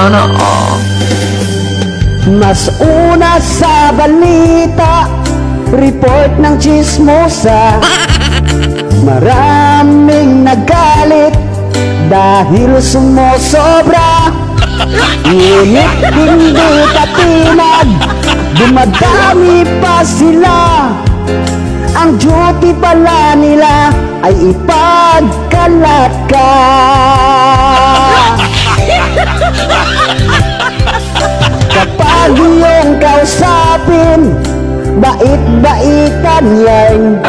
Sana all. Mas una sa balita, report ng chismosa, maraming nagalit dahil sumosobra. Ngunit hindi patinag, dumadami pa sila. Ang duty pala nila ay ipagkalat ka. Kapag iyong kausapin, bait-baitan yan,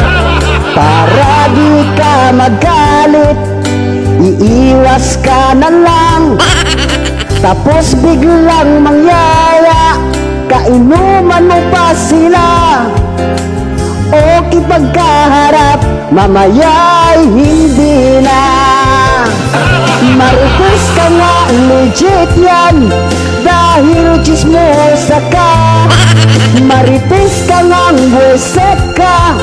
para di ka magalit, iiwas ka na lang. Tapos biglang mangyaya, kainuman mo pa sila. O kipagkaharap, mamaya'y hindi na. Marites ka nga, legit yan, dahil chismosa ka. Marites ka nga, buwiset ka,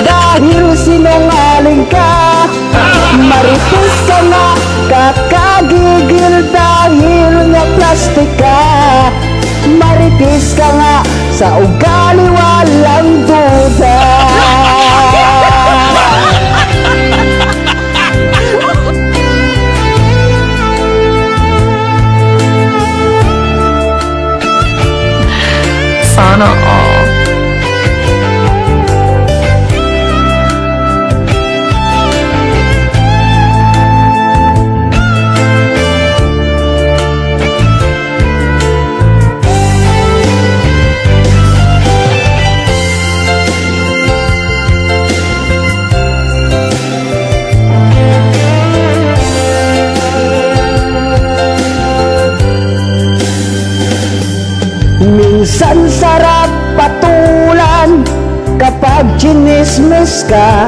dahil sinungaling ka. Marites ka nga, kakagigil, dahil nga plastic ka. Marites ka nga, sa ugali walang duda. Sana all. Minsan sarap patulan kapag chinismis ka.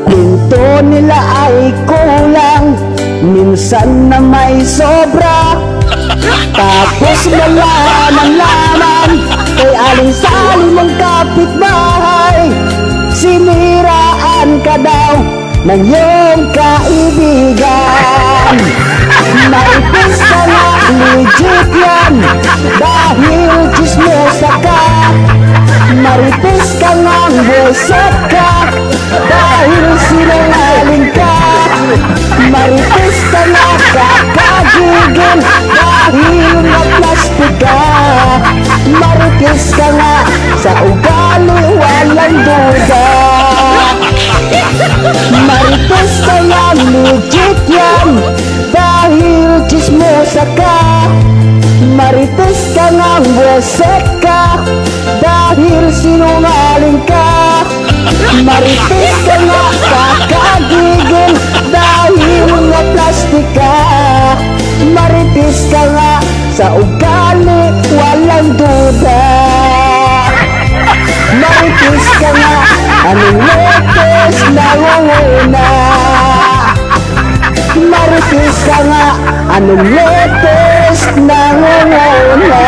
Kwento nila ay kulang, minsan na may sobra. Tapos wala nang laman kay aling-saling mong kapitbahay. Siniraan ka daw ng iyong kaibigan. Marites ka nga, legit yan, dahil chismosa ka. Marites ka nga, buwiset ka, dahil sinungaling ka. Marites ka nga, kakagigil, dahil nga plastic ka. Marites ka nga, sa ugali walang duda. Marites ka nga, legit yan, dahil chismosa ka. Marites ka nga, buwiset ka, dahil sinungaling ka. Marites ka nga, kakagigil, dahil nga plastic ka. Marites ka nga, sa ugali walang duda. Marites ka nga, anong latest na ngunguna. Marites ka nga, anong latest na ngunguna.